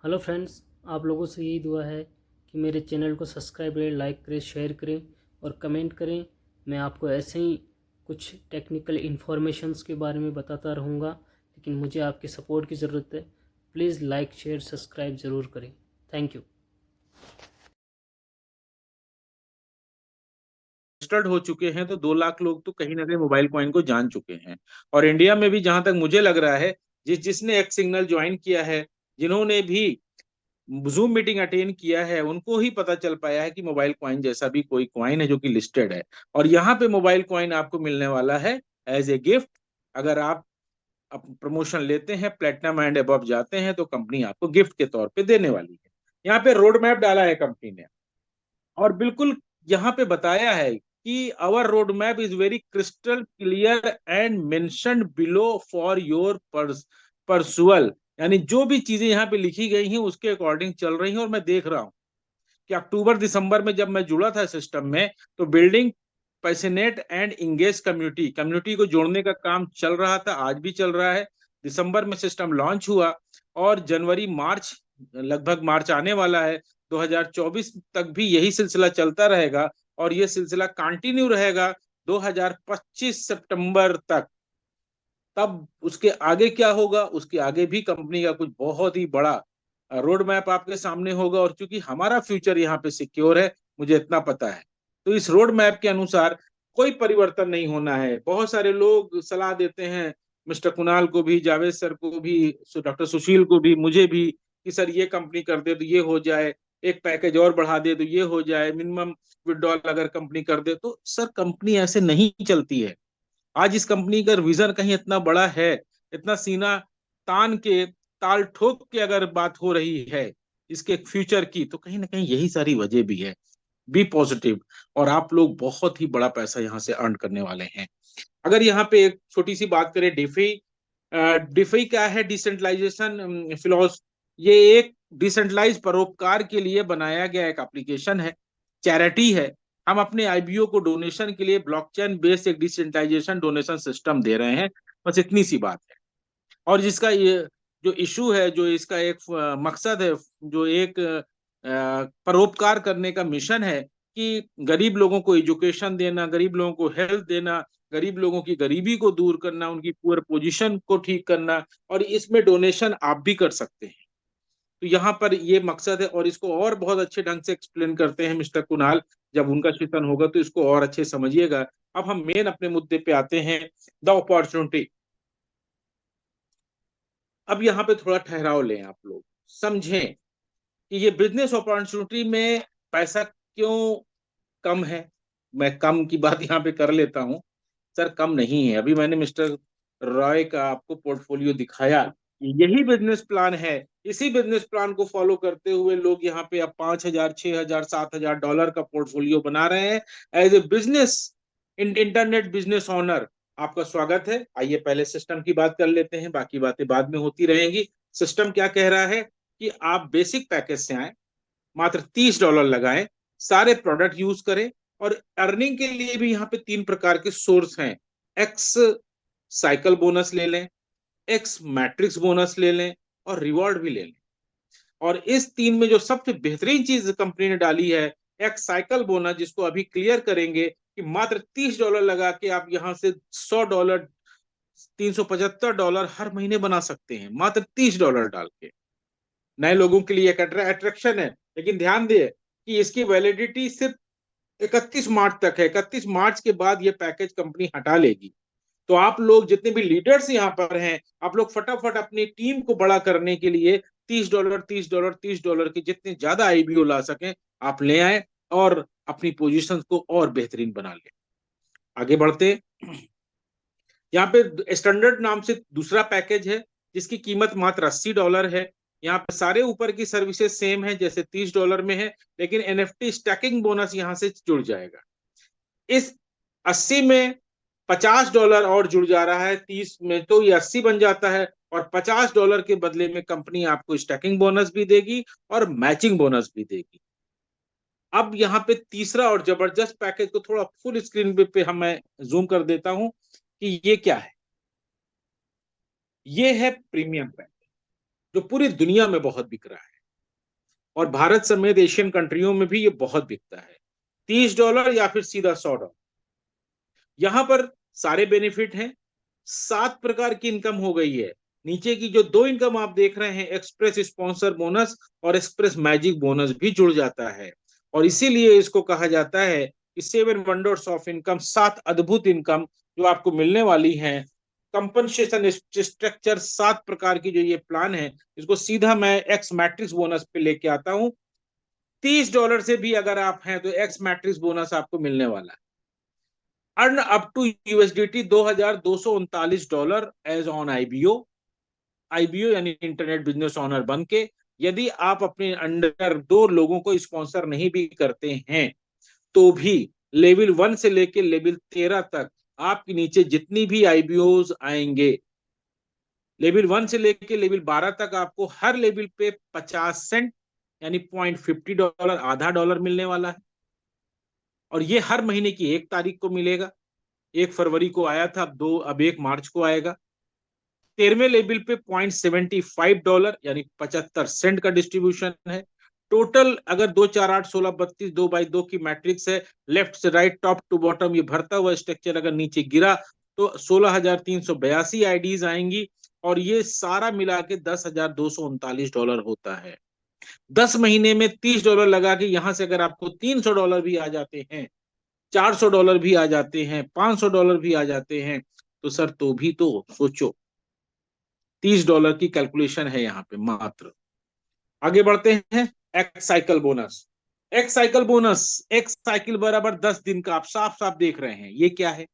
Hello friends, आप लोगों से यही दुआ है कि मेरे चैनल को सब्सक्राइब करें, लाइक करें, शेयर करें और कमेंट करें। मैं आपको ऐसे ही कुछ टेक्निकल इन्फॉर्मेशंस के बारे में बताता रहूँगा, लेकिन मुझे आपके सपोर्ट की ज़रूरत है। प्लीज़ लाइक, शेयर, सब्सक्राइब ज़रूर करें। Thank you. रजिस्टर्ड हो चुके हैं, तो 2 लाख लोग तो कहीं ना कहीं मोबाइल कॉइन को जान चुके हैं। और इंडिया में भी जहां तक मुझे लग रहा है, जिसने एक सिग्नल ज्वाइन किया है, जिन्होंने भी जूम मीटिंग अटेंड किया है, उनको ही पता चल पाया है कि मोबाइल कॉइन जैसा भी कोई कॉइन है जो कि लिस्टेड है। और यहाँ पे मोबाइल कॉइन आपको मिलने वाला है एज ए गिफ्ट। अगर आप प्रमोशन लेते हैं, प्लेटिनम एंड अबव जाते हैं, तो कंपनी आपको गिफ्ट के तौर पे देने वाली है। यहाँ पे रोड मैप डाला है कंपनी ने, और बिल्कुल यहाँ पे बताया है कि our road map is very crystal clear and mentioned below for your perusal. यानी जो भी चीजें यहाँ पे लिखी गई हैं उसके अकॉर्डिंग चल रही हैं। और मैं देख रहा हूँ कि अक्टूबर दिसंबर में जब मैं जुड़ा था सिस्टम में, तो building passionate and engage community community को जोड़ने का काम चल रहा था, आज भी चल रहा है। दिसंबर में सिस्टम लॉन्च हुआ, और जनवरी मार्च, लगभग मार्च आने वाला है, 2024 तक भी यही सिलसिला चलता रहेगा। और ये सिलसिला कंटिन्यू रहेगा 2025 सितंबर तक। तब उसके आगे क्या होगा, उसके आगे भी कंपनी का कुछ बहुत ही बड़ा रोड मैप आपके सामने होगा। और चूंकि हमारा फ्यूचर यहाँ पे सिक्योर है, मुझे इतना पता है, तो इस रोड मैप के अनुसार कोई परिवर्तन नहीं होना है। बहुत सारे लोग सलाह देते हैं, मिस्टर कुणाल को भी, जावेद सर को भी, डॉक्टर सुशील को भी, मुझे भी, कि सर ये कंपनी कर दे तो ये हो जाए, एक पैकेज और बढ़ा दे तो ये हो जाए, मिनिमम विड्रॉल अगर कंपनी कर दे तो। सर कंपनी ऐसे नहीं चलती है। आज इस कंपनी का विजन कहीं इतना बड़ा है, इतना सीना तान के, ताल ठोक के अगर बात हो रही है इसके फ्यूचर की, तो कहीं ना कहीं यही सारी वजह भी है। बी पॉजिटिव, और आप लोग बहुत ही बड़ा पैसा यहाँ से अर्न करने वाले हैं। अगर यहाँ पे एक छोटी सी बात करें, डिफी, डिफी क्या है? डिसेंट्रलाइजेशन फिलोस ये एक डिसेंट्रलाइज परोपकार के लिए बनाया गया एक एप्लीकेशन है, चैरिटी है। हम अपने आईबीओ को डोनेशन के लिए ब्लॉकचेन बेस्ड एक डिसेंट्रलाइजेशन डोनेशन सिस्टम दे रहे हैं। बस इतनी सी बात है। और जिसका ये जो इशू है, जो इसका एक मकसद है, जो एक परोपकार करने का मिशन है, कि गरीब लोगों को एजुकेशन देना, गरीब लोगों को हेल्थ देना, गरीब लोगों की गरीबी को दूर करना, उनकी पुअर पोजीशन को ठीक करना। और इसमें डोनेशन आप भी कर सकते हैं। तो यहाँ पर ये मकसद है, और इसको और बहुत अच्छे ढंग से एक्सप्लेन करते हैं मिस्टर कुणाल। जब उनका सेशन होगा तो इसको और अच्छे समझिएगा। अब हम मेन अपने मुद्दे पे आते हैं, द अपॉर्चुनिटी। अब यहाँ पे थोड़ा ठहराव लें, आप लोग समझें कि ये बिजनेस अपॉर्चुनिटी में पैसा क्यों कम है। मैं कम की बात यहाँ पे कर लेता हूँ। सर कम नहीं है। अभी मैंने मिस्टर रॉय का आपको पोर्टफोलियो दिखाया, यही बिजनेस प्लान है। इसी बिजनेस प्लान को फॉलो करते हुए लोग यहाँ पे अब 5,000, 6,000, $7,000 का पोर्टफोलियो बना रहे हैं as a business, internet business owner. आपका स्वागत है। आइए पहले सिस्टम की बात कर लेते हैं, बाकी बातें बाद में होती रहेंगी। सिस्टम क्या कह रहा है कि आप बेसिक पैकेज से आए, मात्र $30 लगाएं, सारे प्रोडक्ट यूज करें। और अर्निंग के लिए भी यहाँ पे 3 प्रकार के सोर्स हैं। एक्स साइकिल बोनस ले लें, एक्स मैट्रिक्स बोनस ले लें, और रिवॉर्ड भी ले लें। और इस 3 में जो सबसे बेहतरीन चीज कंपनी ने डाली है, एक्स साइकिल बोनस, जिसको अभी क्लियर करेंगे, कि मात्र $30 लगा के आप यहाँ से $100, $375 हर महीने बना सकते हैं, मात्र $30 डाल के। नए लोगों के लिए एक अट्रैक्शन है। लेकिन ध्यान दिए कि इसकी वैलिडिटी सिर्फ 31 मार्च तक है। 31 मार्च के बाद ये पैकेज कंपनी हटा लेगी। तो आप लोग जितने भी लीडर्स यहाँ पर हैं, आप लोग फटाफट अपनी टीम को बड़ा करने के लिए $30, $30, $30 के जितने ज्यादा आईबीओ ला सकें आप ले आए, और अपनी पोजीशन को और बेहतरीन बना लें। आगे बढ़ते, यहाँ पे स्टैंडर्ड नाम से दूसरा पैकेज है, जिसकी कीमत मात्र $80 है। यहाँ पे सारे ऊपर की सर्विसेज सेम है जैसे $30 में है, लेकिन एनएफटी स्टैकिंग बोनस यहाँ से जुड़ जाएगा। इस 80 में $50 और जुड़ जा रहा है, 30 में तो ये 80 बन जाता है। और $50 के बदले में कंपनी आपको स्टैकिंग बोनस भी देगी और मैचिंग बोनस भी देगी। अब यहाँ पे तीसरा और जबरदस्त पैकेज को थोड़ा फुल स्क्रीन पे हम मैं जूम कर देता हूं, कि ये क्या है। ये है प्रीमियम पैकेज। जो पूरी दुनिया में बहुत बिक रहा है, और भारत समेत एशियन कंट्रियों में भी ये बहुत बिकता है। $30 या फिर सीधा $100। यहां पर सारे बेनिफिट हैं। 7 प्रकार की इनकम हो गई है। नीचे की जो 2 इनकम आप देख रहे हैं, एक्सप्रेस स्पॉन्सर बोनस और एक्सप्रेस मैजिक बोनस भी जुड़ जाता है, और इसीलिए इसको कहा जाता है कि 7 वंडर्स ऑफ इनकम, 7 अद्भुत इनकम जो आपको मिलने वाली हैं। कंपनसेशन स्ट्रक्चर, 7 प्रकार की जो ये प्लान है, इसको सीधा मैं एक्स मैट्रिक्स बोनस पे लेके आता हूं। $30 से भी अगर आप हैं तो एक्स मैट्रिक्स बोनस आपको मिलने वाला है। Earn up to USDT $2,239 as an IBO. IBO यानी इंटरनेट बिजनेस ऑनर बन के, यदि आप अपने अंडर 2 लोगों को स्पॉन्सर नहीं भी करते हैं तो भी लेवल 1 से लेके लेवल 13 तक आपके नीचे जितनी भी आईबीओज आएंगे, लेवल 1 से लेके लेवल 12 तक आपको हर लेवल पे 50 सेंट यानी $0.50, आधा डॉलर मिलने वाला है। और ये हर महीने की 1 तारीख को मिलेगा। 1 फरवरी को आया था, अब 1 मार्च को आएगा। 13वें लेवल पे $0.75 यानी 75 सेंट का डिस्ट्रीब्यूशन है। टोटल अगर 2 4 8 16 32 2x2 की मैट्रिक्स है, लेफ्ट से राइट टॉप टू बॉटम ये भरता हुआ स्ट्रक्चर अगर नीचे गिरा तो 16,382 आईडीज आएंगी, और ये सारा मिला के $10,239 होता है। 10 महीने में $30 लगा के यहां से अगर आपको $300 भी आ जाते हैं, $400 भी आ जाते हैं, $500 भी आ जाते हैं, तो सर तो भी तो सोचो, $30 की कैलकुलेशन है यहाँ पे मात्र। आगे बढ़ते हैं। X cycle bonus. X cycle bonus, x cycle बराबर 10 दिन का, आप साफ साफ देख रहे हैं ये क्या है।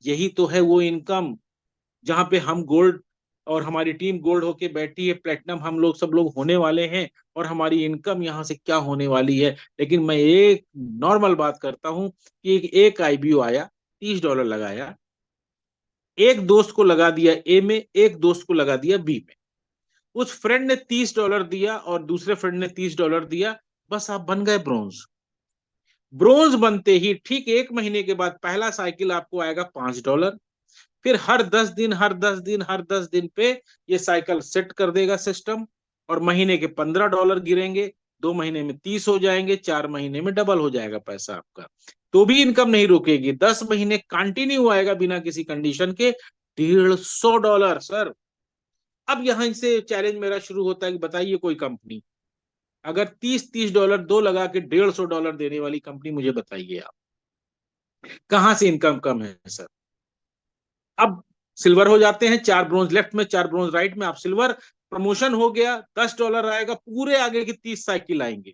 यही तो है वो इनकम जहां पे हम गोल्ड, और हमारी टीम गोल्ड होके बैठी है, प्लेटिनम हम लोग सब लोग होने वाले हैं, और हमारी इनकम यहाँ से क्या होने वाली है। लेकिन मैं एक नॉर्मल बात करता हूं कि एक आईबीओ आया, $30 लगाया, एक दोस्त को लगा दिया ए में, एक दोस्त को लगा दिया बी में, उस फ्रेंड ने $30 दिया और दूसरे फ्रेंड ने $30 दिया, बस आप बन गए ब्रोंज। ब्रोंज बनते ही ठीक 1 महीने के बाद पहला साइकिल आपको आएगा $5। फिर हर 10 दिन, हर 10 दिन, हर 10 दिन पे ये साइकिल सेट कर देगा सिस्टम, और महीने के $15 गिरेंगे, 2 महीने में 30 हो जाएंगे, 4 महीने में डबल हो जाएगा पैसा आपका। तो भी इनकम नहीं रुकेगी, 10 महीने कंटिन्यू आएगा बिना किसी कंडीशन के, $150 सर। अब यहां से चैलेंज मेरा शुरू होता है कि बताइए कोई कंपनी अगर 30-30 डॉलर दो लगा के $150 देने वाली कंपनी, मुझे बताइए आप कहां से इनकम कम है सर। अब सिल्वर हो जाते हैं, 4 ब्रोंज लेफ्ट में, 4 ब्रोंज राइट में, आप सिल्वर। प्रमोशन हो गया, $10 आएगा, पूरे आगे की 30 साइकिल आएंगे।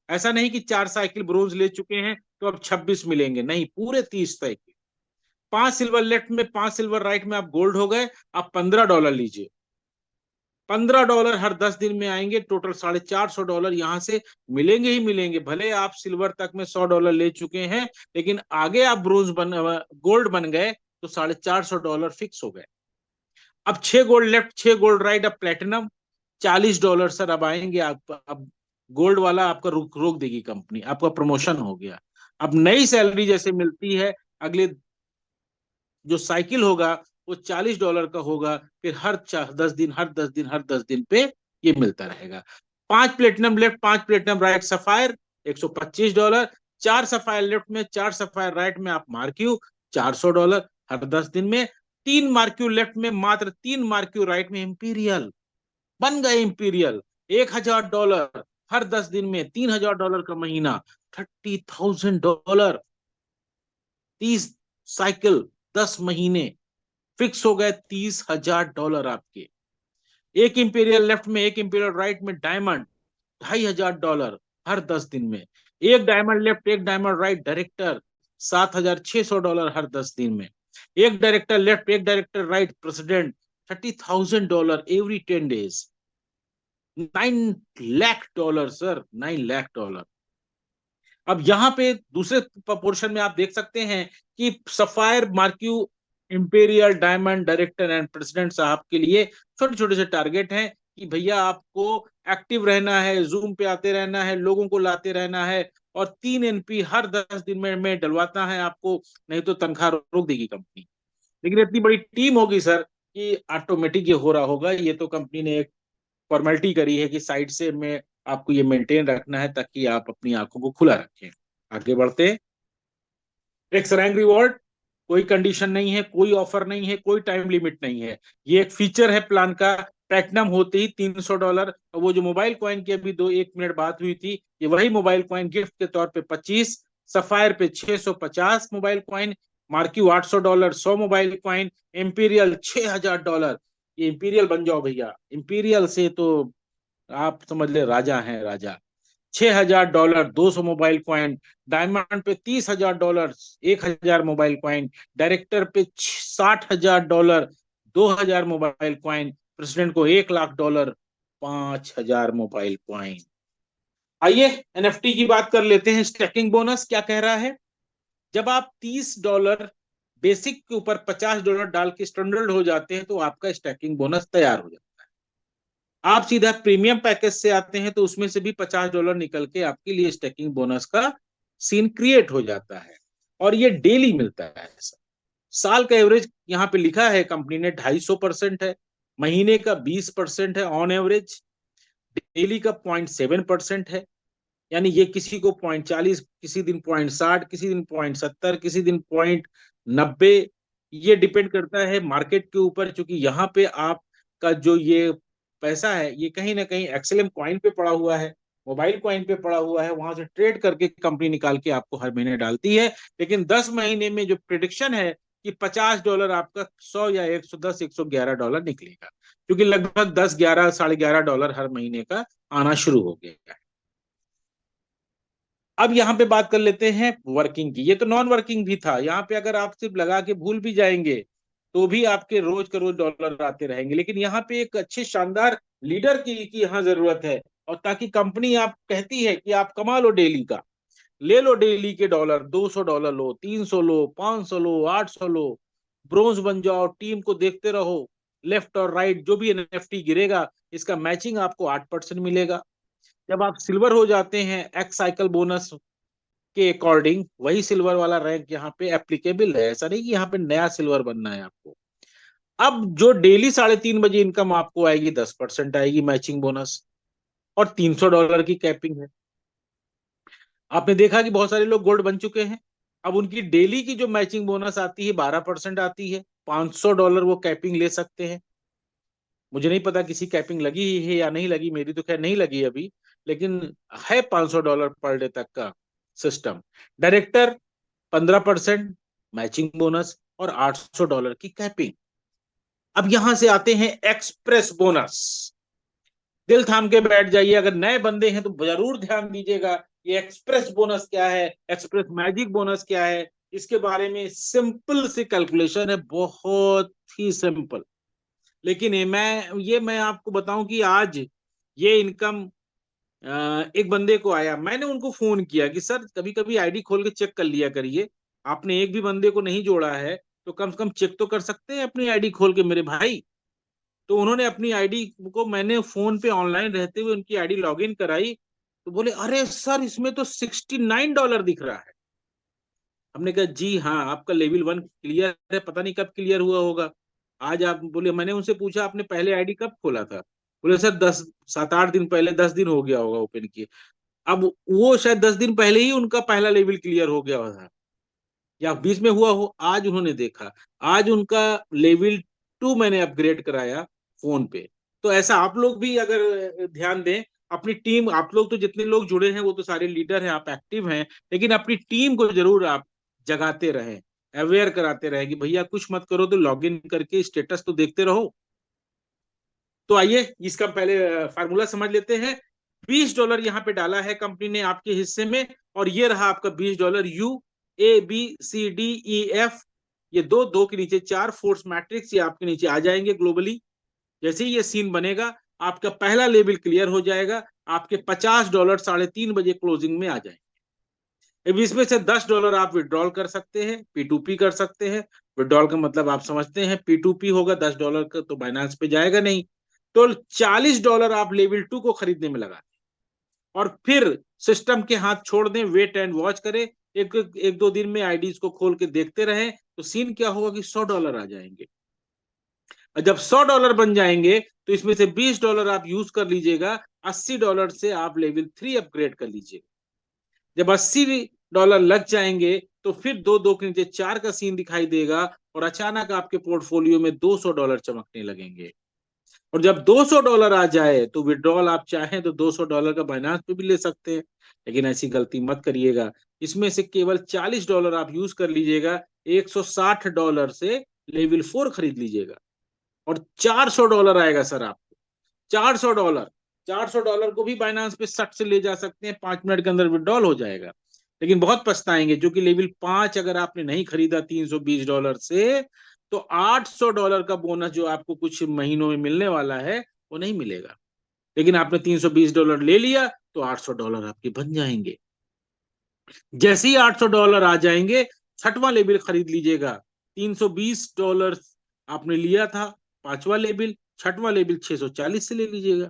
ऐसा नहीं कि 4 साइकिल ब्रोंज ले चुके हैं तो अब 26 मिलेंगे, नहीं, पूरे 30 साइकिल। 5 सिल्वर लेफ्ट में, 5 सिल्वर राइट में, आप गोल्ड हो गए। आप $15 लीजिए, $15 हर 10 दिन में आएंगे, टोटल $450 यहां से मिलेंगे ही मिलेंगे। भले आप सिल्वर तक में $100 ले चुके हैं, लेकिन आगे आप ब्रोंज गोल्ड बन गए तो $450 फिक्स हो गए। अब 6 गोल्ड लेफ्ट, 6 गोल्ड राइट, अब प्लेटिनम $40 सर अब आएंगे। आप अब गोल्ड वाला आपका रोक देगी कंपनी, आपका प्रमोशन हो गया। अब नई सैलरी जैसे मिलती है, अगले जो साइकिल होगा वो $40 का होगा, फिर हर 10 दिन, हर 10 दिन, हर 10 दिन पे ये मिलता रहेगा। 5 platinum left, 5 platinum right, sapphire $125। 4 sapphire left में, 4 सफायर राइट में, आप मार्क्यू $400 हर 10 दिन में। 3 मार्क्यू लेफ्ट में, मात्र 3 मार्क्यू राइट में, इंपीरियल बन गए। इंपीरियल $1,000 हर 10 दिन में, $3,000 का महीना, $30,000। 30 साइकिल, 10 महीने, फिक्स हो गए $30,000 आपके। एक इंपीरियल लेफ्ट में, एक इंपीरियल राइट में, डायमंड $2,500 हर 10 दिन में। एक डायमंड लेफ्ट, एक डायमंड राइट, डायरेक्टर $7,600 हर 10 दिन में। एक डायरेक्टर लेफ्ट, एक director right, president $30,000 every 10 days. $9 lakh sir, $9 lakh. अब यहाँ पे दूसरे पोर्शन में आप देख सकते हैं कि sapphire, marquee, imperial, diamond, director and president साहब के लिए छोटे छोटे से टारगेट हैं कि भैया आपको एक्टिव रहना है, जूम पे आते रहना है, लोगों को लाते रहना है, और 3 एनपी हर 10 दिन में डलवाता है आपको, नहीं तो तनख्वाह रोक देगी कंपनी। लेकिन इतनी बड़ी टीम होगी सर कि ऑटोमेटिक ये हो रहा होगा। ये तो कंपनी ने एक फॉर्मेलिटी करी है कि साइड से में आपको ये मेंटेन रखना है ताकि आप अपनी आंखों को खुला रखें। आगे बढ़ते हैं। एक्स रैंक रिवॉर्ड, कोई कंडीशन नहीं है, कोई ऑफर नहीं है, कोई टाइम लिमिट नहीं है, ये एक फीचर है प्लान का। प्लेटिनम होते ही $300, और वो जो मोबाइल कॉइन की अभी 1 मिनट बात हुई थी, ये वही मोबाइल कॉइन गिफ्ट के तौर पे 25, सफायर पे 650 mobile coin, marquee $800, 100 mobile coin, imperial $6000। ये इंपीरियल बन जाओ भैया, इंपीरियल से तो आप समझ ले राजा हैं राजा। $6000, 200 मोबाइल कॉइन, डायमंड पे $30000, 1000 मोबाइल कॉइन, डायरेक्टर पे $60000, 2000 मोबाइल कॉइन, प्रेसिडेंट को $1,00,000, 5000 मोबाइल कॉइन। आइए एनएफटी की बात कर लेते हैं। स्टैकिंग बोनस क्या कह रहा है? जब आप $30 बेसिक के ऊपर $50 डाल के स्टैंडर्ड हो जाते हैं तो आपका स्टैकिंग बोनस तैयार हो जाता है। आप सीधा प्रीमियम पैकेज से आते हैं तो उसमें से भी $50 निकल के आपके लिए स्टैकिंग बोनस का सीन क्रिएट हो जाता है, और ये डेली मिलता है। साल का एवरेज यहाँ पे लिखा है कंपनी ने 250% है, महीने का 20% है ऑन एवरेज, डेली का 0.7% है। यानी ये किसी को 0.40, किसी दिन 0.60, किसी दिन 0.70, किसी दिन 0.90, ये डिपेंड करता है मार्केट के ऊपर। क्योंकि यहाँ पे आपका जो ये पैसा है ये कहीं ना कहीं एक्सएलएम कॉइन पे पड़ा हुआ है, मोबाइल कॉइन पे पड़ा हुआ है, वहां से ट्रेड करके कंपनी निकाल के आपको हर महीने डालती है। लेकिन 10 महीने में जो प्रिडिक्शन है कि $50 आपका 100 या 110, $111 निकलेगा, क्योंकि लगभग 10, 11, $11.5 हर महीने का आना शुरू हो गया है। अब यहाँ पे बात कर लेते हैं वर्किंग की। ये तो नॉन वर्किंग भी था, यहाँ पे अगर आप सिर्फ लगा के भूल भी जाएंगे तो भी आपके रोज का रोज डॉलर आते रहेंगे। लेकिन यहाँ पे एक अच्छे शानदार लीडर की यहाँ जरूरत है, और ताकि कंपनी आप कहती है कि आप कमा लो डेली का, ले लो डेली के डॉलर, $200 लो, 300 लो, 500 लो, 800 लो, ब्रोंज बन जाओ, टीम को देखते रहो, लेफ्ट और राइट जो भी एनएफटी गिरेगा इसका मैचिंग आपको 8% मिलेगा। जब आप सिल्वर हो जाते हैं एक्स साइकिल बोनस के अकॉर्डिंग, वही सिल्वर वाला रैंक यहाँ पे एप्लीकेबल है। ऐसा नहीं कि यहाँ पे नया सिल्वर बनना है आपको। अब जो डेली 3:30 बजे इनकम आपको आएगी 10% आएगी मैचिंग बोनस, और $300 की कैपिंग है। आपने देखा कि बहुत सारे लोग गोल्ड बन चुके हैं, अब उनकी डेली की जो मैचिंग बोनस आती है 12% आती है, $500 वो कैपिंग ले सकते हैं। मुझे नहीं पता किसी कैपिंग लगी है या नहीं लगी, मेरी तो खैर नहीं लगी अभी, लेकिन है $500 पर डे तक का सिस्टम। डायरेक्टर 15% मैचिंग बोनस और $800 की कैपिंग। अब यहां से आते हैं एक्सप्रेस बोनस। दिल थाम के बैठ जाइए, अगर नए बंदे हैं तो जरूर ध्यान दीजिएगा ये एक्सप्रेस बोनस क्या है, एक्सप्रेस मैजिक बोनस क्या है। इसके बारे में सिंपल सी कैलकुलेशन है, बहुत ही सिंपल। लेकिन मैं आपको बताऊं कि आज ये इनकम एक बंदे को आया, मैंने उनको फोन किया कि सर कभी कभी आईडी खोल के चेक कर लिया करिए, आपने एक भी बंदे को नहीं जोड़ा है तो कम से कम चेक तो कर सकते हैं अपनी आईडी खोल के मेरे भाई। तो उन्होंने अपनी आईडी को, मैंने फोन पे ऑनलाइन रहते हुए उनकी आईडी लॉगिन कराई, तो बोले अरे सर इसमें तो $69 दिख रहा है। हमने कहा जी हाँ, आपका लेवल 1 क्लियर है, पता नहीं कब क्लियर हुआ होगा। आज आप बोले, मैंने उनसे पूछा आपने पहले आईडी कब खोला था? बोले सर 7-8 दिन पहले, 10 दिन हो गया होगा ओपन किए। अब वो शायद 10 दिन पहले ही उनका पहला लेवल क्लियर हो गया था, या बीच में हुआ हो, आज उन्होंने देखा, आज उनका लेवल 2 मैंने अपग्रेड कराया फोन पे। तो ऐसा आप लोग भी अगर ध्यान दें, अपनी टीम, आप लोग तो जितने लोग जुड़े हैं वो तो सारे लीडर हैं, आप एक्टिव हैं, लेकिन अपनी टीम को जरूर आप जगाते रहें, अवेयर कराते रहें कि भैया कुछ मत करो तो लॉगिन करके स्टेटस तो देखते रहो। तो आइए इसका पहले फार्मूला समझ लेते हैं। $20 यहाँ पे डाला है कंपनी ने आपके हिस्से में, और ये रहा आपका $20। UABCDEF, ये दो दो के नीचे 4 फोर्स मैट्रिक्स ये आपके नीचे आ जाएंगे ग्लोबली। जैसे ही ये सीन बनेगा आपका पहला लेवल क्लियर हो जाएगा, आपके $50 3:30 क्लोजिंग में आ जाएंगे। अब इसमें से $10 आप विड्रॉल कर सकते हैं, P2P कर सकते हैं। विड्रॉल का मतलब आप समझते हैं, P2P होगा, $10 का तो बाइनेंस पे जाएगा नहीं, तो $40 आप लेवल 2 को खरीदने में लगा दें, और फिर सिस्टम के हाथ छोड़ दें, वेट एंड वॉच करें। एक दो दिन में आईडीज को खोल के देखते रहें, तो सीन क्या होगा कि $100 आ जाएंगे। और जब $100 बन जाएंगे तो इसमें से $20 आप यूज कर लीजिएगा, $80 से आप लेवल 3 अपग्रेड कर लीजिएगा। जब $80 लग जाएंगे तो फिर दो दो के नीचे चार का सीन दिखाई देगा और अचानक आपके पोर्टफोलियो में $200 चमकने लगेंगे। और जब $200 आ जाए तो विड्रॉल आप चाहें तो $200 का बाइनांस पे भी ले सकते हैं, लेकिन ऐसी गलती मत करिएगा। इसमें से केवल $40 आप यूज कर लीजिएगा, $160 से लेवल 4 खरीद लीजिएगा और $400 आएगा सर आपको। $400, $400 को भी बाइनांस पे सट से ले जा सकते हैं, 5 मिनट के अंदर विड्रॉल हो जाएगा। लेकिन बहुत पछताएंगे, जो कि लेवल 5 अगर आपने नहीं खरीदा $320 से, तो $800 का बोनस जो आपको कुछ महीनों में मिलने वाला है वो नहीं मिलेगा। लेकिन आपने $320 ले लिया तो $800 आपके बन जाएंगे। जैसे ही $800 आ जाएंगे, छठवां लेवल खरीद लीजिएगा। $320 आपने लिया था, पांचवा लेवल, छठवां लेवल 640 से ले लीजिएगा।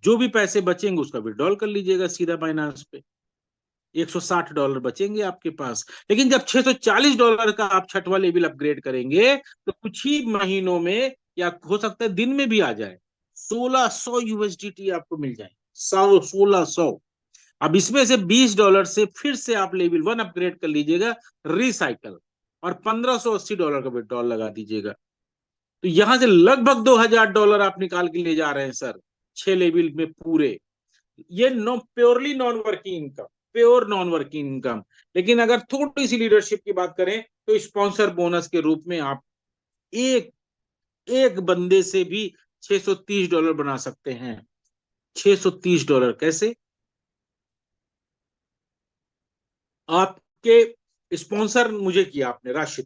जो भी पैसे बचेंगे उसका विड्रॉल कर लीजिएगा सीधा बाइनांस पे। $160 बचेंगे आपके पास। लेकिन जब $640 का आप छठवां लेवल अपग्रेड करेंगे तो कुछ ही महीनों में, या हो सकता है दिन में भी आ जाए, $1600 आपको मिल जाए। 1600। अब इसमें से $20 से फिर से आप लेवल 1 अपग्रेड कर लीजिएगा, रिसाइकल, और $1580 का विड्रॉल लगा दीजिएगा। तो यहां से लगभग $2000 आप निकाल के ले जा रहे हैं सर, 6 लेवल में पूरे। ये purely non working income, pure non working income. लेकिन अगर थोड़ी सी लीडरशिप की बात करें तो स्पॉन्सर बोनस के रूप में आप एक एक बंदे से भी $630 बना सकते हैं। $630 कैसे? आपके स्पॉन्सर मुझे किया आपने राशिद,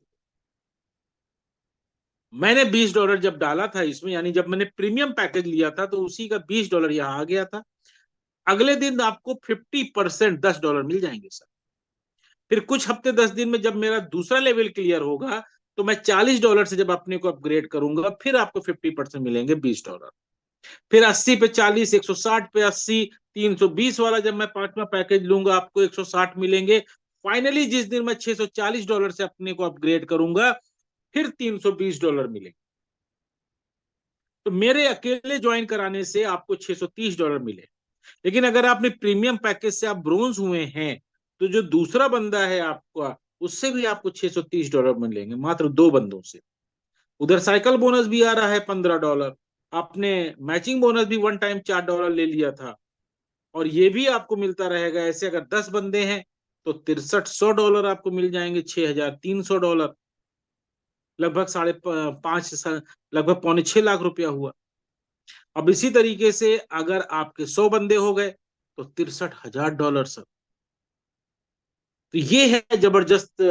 मैंने $20 जब डाला था इसमें, यानी जब मैंने प्रीमियम पैकेज लिया था तो उसी का $20 यहां आ गया था। अगले दिन आपको 50% $10 मिल जाएंगे सर। फिर कुछ हफ्ते 10 दिन में जब मेरा दूसरा लेवल क्लियर होगा तो मैं $40 से जब अपने को अपग्रेड करूंगा, फिर आपको 50% मिलेंगे $20। फिर 80 पे 40, 160 पे 80, 320 वाला जब मैं पांचवा पैकेज लूंगा आपको 160 मिलेंगे। फाइनली जिस दिन मैं $640 से अपने को अपग्रेड करूंगा, फिर $320 मिलेंगे। तो मेरे अकेले ज्वाइन कराने से आपको $630 मिले। लेकिन अगर आपने प्रीमियम पैकेज से आप ब्रोंज हुए हैं तो जो दूसरा बंदा है आपका, उससे भी आपको $630 मिलेंगे, मात्र 2 बंदों से। उधर साइकिल बोनस भी आ रहा है $15। आपने मैचिंग बोनस भी वन टाइम $4 ले लिया था, और ये भी आपको मिलता रहेगा। ऐसे अगर 10 बंदे हैं तो $6300 आपको मिल जाएंगे, $6300, लगभग 5.5, लगभग ₹5.6 लाख हुआ। अब इसी तरीके से अगर आपके 100 बंदे हो गए तो $63,000 सर। तो ये है जबरदस्त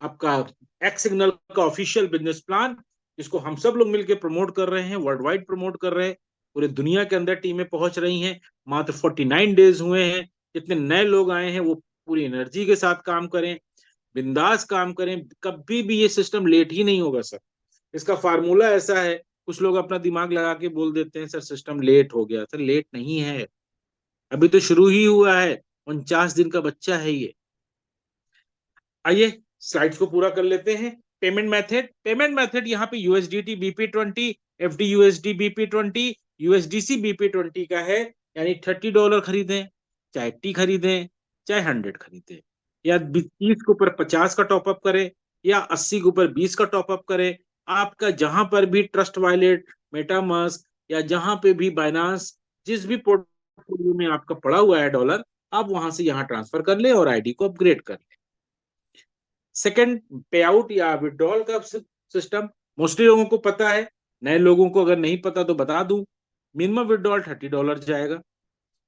आपका एक्स सिग्नल का ऑफिशियल बिजनेस प्लान, जिसको हम सब लोग मिलकर प्रमोट कर रहे हैं, वर्ल्ड वाइड प्रमोट कर रहे हैं। पूरे दुनिया के अंदर टीमें पहुंच रही हैं। मात्र 49 डेज हुए हैं। जितने नए लोग आए हैं वो पूरी एनर्जी के साथ काम करें, बिंदास काम करें। कभी भी ये सिस्टम लेट ही नहीं होगा सर। इसका फार्मूला ऐसा है, कुछ लोग अपना दिमाग लगा के बोल देते हैं सर सिस्टम लेट हो गया। सर लेट नहीं है, अभी तो शुरू ही हुआ है, 49 दिन का बच्चा है ये। आइए स्लाइड्स को पूरा कर लेते हैं। पेमेंट मेथड यहाँ पे USDT BP20, FDUSD BP20, USDC BP20 का है। यानी $30 खरीदें, चाहे T खरीदें, चाहे 100 खरीदें, या 30 के ऊपर 50 का टॉपअप करें, या 80 के ऊपर 20 का टॉपअप करें। आपका जहां पर भी ट्रस्ट वॉलेट, मेटामास्क, या जहां पे भी बाइनांस, जिस भी पोर्टफोलियो में आपका पड़ा हुआ है डॉलर, आप वहां से यहाँ ट्रांसफर कर ले और आईडी को अपग्रेड कर ले। सेकंड, पे आउट या विड्रॉल का सिस्टम मोस्टली लोगों को पता है, नए लोगों को अगर नहीं पता तो बता दूं। मिनिमम विड्रॉल $30 जाएगा,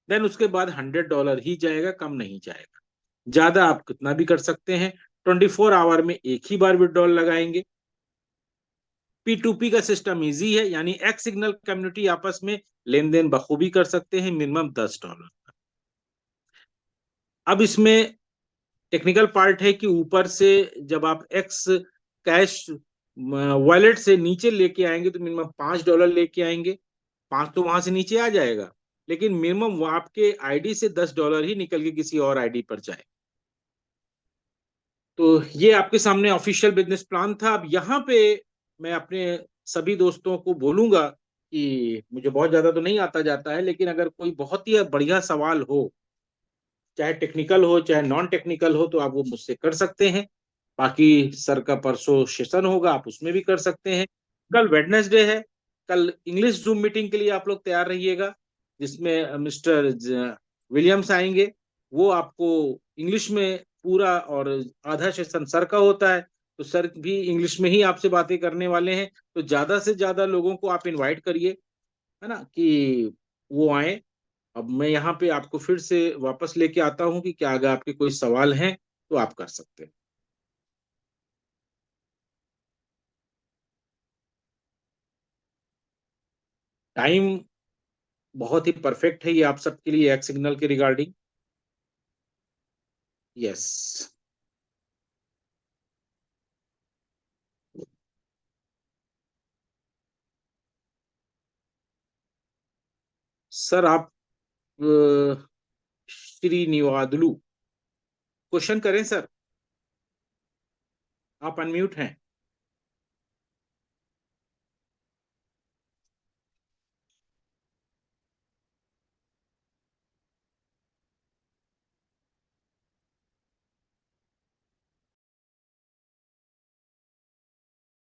देन उसके बाद $100 ही जाएगा, कम नहीं जाएगा। ज्यादा आप कितना भी कर सकते हैं। 24 आवर में एक ही बार विड्रॉल लगाएंगे। P2P का सिस्टम इजी है, यानी एक्स सिग्नल कम्युनिटी आपस में लेन देन बखूबी कर सकते हैं, मिनिमम $10। अब इसमें टेक्निकल पार्ट है कि ऊपर से जब आप एक्स कैश वॉलेट से नीचे लेके आएंगे तो मिनिमम $5 लेके आएंगे। 5 तो वहां से नीचे आ जाएगा, लेकिन मिनिमम वो आपके आईडी से $10 ही निकल के किसी और आईडी पर जाए। तो ये आपके सामने ऑफिशियल बिजनेस प्लान था। अब यहाँ पे मैं अपने सभी दोस्तों को बोलूंगा कि मुझे बहुत ज्यादा तो नहीं आता जाता है, लेकिन अगर कोई बहुत ही बढ़िया सवाल हो, चाहे टेक्निकल हो चाहे नॉन टेक्निकल हो, तो आप वो मुझसे कर सकते हैं। बाकी सर का परसों सेशन होगा, आप उसमें भी कर सकते हैं। कल वेडनेसडे है, कल इंग्लिश जूम मीटिंग के लिए आप लोग तैयार रहिएगा, जिसमें मिस्टर विलियम्स आएंगे। वो आपको इंग्लिश में पूरा, और आधा सेशन सर का होता है, तो सर भी इंग्लिश में ही आपसे बातें करने वाले हैं। तो ज्यादा से ज्यादा लोगों को आप इनवाइट करिए, है ना, कि वो आए। अब मैं यहाँ पे आपको फिर से वापस लेके आता हूँ कि क्या अगर आपके कोई सवाल हैं तो आप कर सकते हैं। टाइम बहुत ही परफेक्ट है ये आप सबके लिए, एक्स सिग्नल के रिगार्डिंग। यस सर, आप श्रीनिवादुलु क्वेश्चन करें सर। आप अनम्यूट हैं।